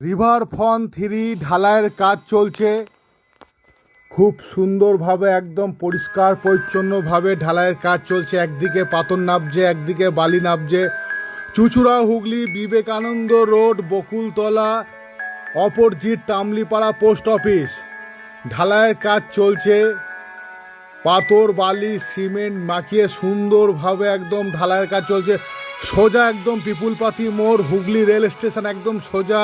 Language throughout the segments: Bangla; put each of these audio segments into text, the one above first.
রিভার ফন 3 ঢালাইয়ের কাজ চলছে খুব সুন্দরভাবে, একদম পরিষ্কার পরিচ্ছন্নভাবে ঢালাইয়ের কাজ চলছে। একদিকে পাথর নামছে, একদিকে বালি নামছে। Chuchura Hooghly Vivekananda road, Bakultala, opposite Tamlipara post office. ঢালাইয়ের কাজ চলছে, পাথর বালি সিমেন্ট মাখিয়ে সুন্দরভাবে একদম ঢালাইয়ের কাজ চলছে। সোজা একদম পিপুলপাতি মোড়, হুগলি রেল স্টেশন, একদম সোজা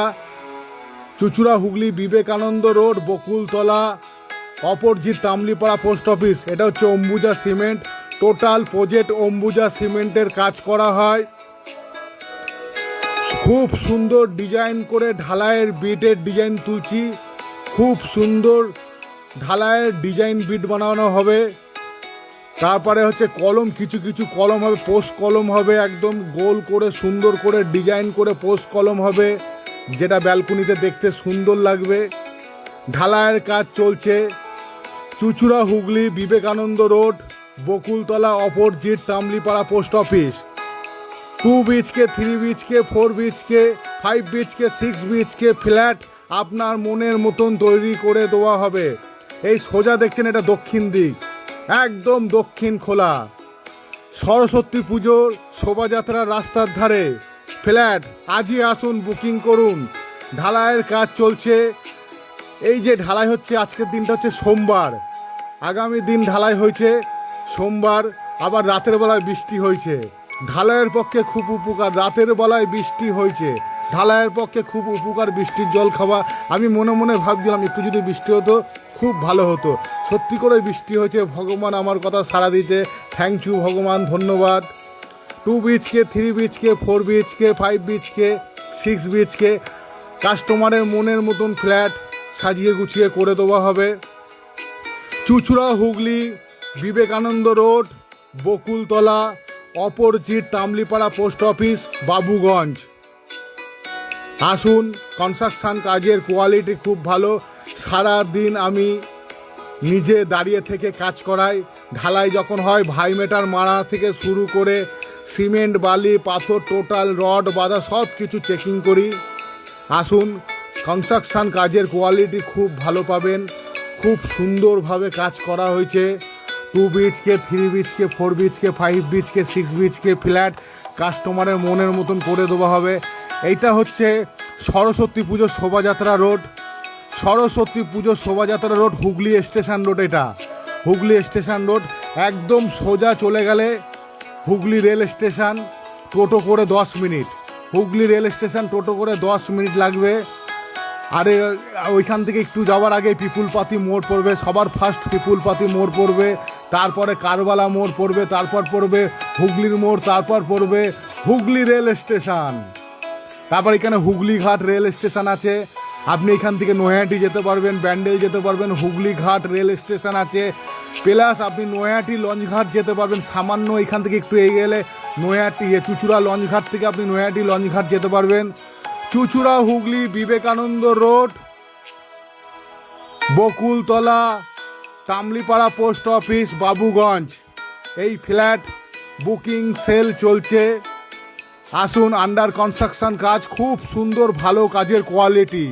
Chuchura Hooghly Vivekananda road, Bakultala, opposite Tamlipara post office. এটা হচ্ছে Ambuja cement. Total project Ambuja সিমেন্টের কাজ করা হয়। খুব সুন্দর ডিজাইন করে ঢালাইয়ের বিটের ডিজাইন তুলছি। খুব সুন্দর ঢালাইয়ের ডিজাইন বিট বানানো হবে। তারপরে হচ্ছে কলম, কিছু কিছু কলম হবে, পোস্ট কলম হবে, একদম গোল করে সুন্দর করে ডিজাইন করে পোস্ট কলম হবে, যেটা ব্যালকনিতে দেখতে সুন্দর লাগবে। ঢালাইয়ের কাজ চলছে Chuchura Hooghly Vivekananda road, Bakultala, opposite Tamlipara post office. 2 BHK, 3 BHK, 4 BHK, 5 BHK, 6 BHK flat আপনার মনের মতন তৈরি করে দেওয়া হবে। এই সোজা দেখছেন, এটা দক্ষিণ দিক, একদম দক্ষিণ খোলা। সরস্বতী পুজোর শোভাযাত্রার রাস্তার ধারে ফ্ল্যাট। আজই আসুন, বুকিং করুন। ঢালাইয়ের কাজ চলছে। এই যে ঢালাই হচ্ছে, আজকের দিনটা হচ্ছে সোমবার, আগামী দিন ঢালাই হয়েছে সোমবার। আবার রাতের বেলায় বৃষ্টি হয়েছে, ঢালাইয়ের পক্ষে খুব উপকার। রাতের বেলায় বৃষ্টি হয়েছে, ঢালাইয়ের পক্ষে খুব উপকার বৃষ্টির জল খাওয়া। আমি মনে মনে ভাবছিলাম একটু যদি বৃষ্টি হতো খুব ভালো হতো। সত্যি করে বৃষ্টি হয়েছে, ভগবান আমার কথা সাড়া দিতে। থ্যাংক ইউ ভগবান, ধন্যবাদ। 2 BHK, 3 BHK, 4 BHK, 5 BHK, 6 BHK কাস্টমারের মনের মতন ফ্ল্যাট সাজিয়ে গুছিয়ে করে দেওয়া হবে। Chuchura Hooghly Vivekananda road, Bakultala, opposite Tamlipara post office, Babuganj. আসুন, কনস্ট্রাকশান কাজের কোয়ালিটি খুব ভালো। সারা দিন আমি নিজে দাঁড়িয়ে থেকে কাজ করাই। ঢালাই যখন হয়, ভাইমেটার মারা থেকে শুরু করে সিমেন্ট বালি পাথর টোটাল রড বাঁধা সব কিছু চেকিং করি। আসুন, কনস্ট্রাকশান কাজের কোয়ালিটি খুব ভালো পাবেন। খুব সুন্দরভাবে কাজ করা হয়েছে। 2 BHK, 3 BHK, 4 BHK, 5 BHK, 6 BHK flat কাস্টমারের মনের মতন করে দেওয়া হবে। এইটা হচ্ছে সরস্বতী পুজোর শোভাযাত্রা রোড, সরস্বতী পুজোর শোভাযাত্রা রোড, হুগলি স্টেশন রোড। এটা হুগলি স্টেশন রোড, একদম সোজা চলে গেলে হুগলি রেল স্টেশন, টোটো করে 10 মিনিট। হুগলি রেল স্টেশন টোটো করে 10 মিনিট লাগবে। আরে ওইখান থেকে একটু যাওয়ার আগে পিপুলপাতি মোড় পড়বে, সবার ফার্স্ট পিপুলপাতি মোড় পড়বে, তারপরে কারবালা মোড় পড়বে, তারপর পড়বে হুগলির মোড়, তারপর পড়বে হুগলি রেল স্টেশন। তারপর এখানে হুগলিঘাট রেল স্টেশন আছে। আপনি এখান থেকে নৈহাটি যেতে পারবেন, ব্যান্ডেল যেতে পারবেন। হুগলিঘাট রেল স্টেশন আছে, প্লাস আপনি নৈহাটি লঞ্চঘাট যেতে পারবেন। সামান্য এখান থেকে একটু এগিয়ে গেলে নৈহাটি চুঁচুড়া লঞ্চঘাট থেকে আপনি নৈহাটি লঞ্চঘাট যেতে পারবেন। Chuchura Hooghly Vivekananda road, Bakultala, Tamlipara post office, Babuganj. এই ফ্ল্যাট বুকিং সেল চলছে। আসুন, আন্ডার কনস্ট্রাকশন কাজ, খুব সুন্দর ভালো কাজের কোয়ালিটি।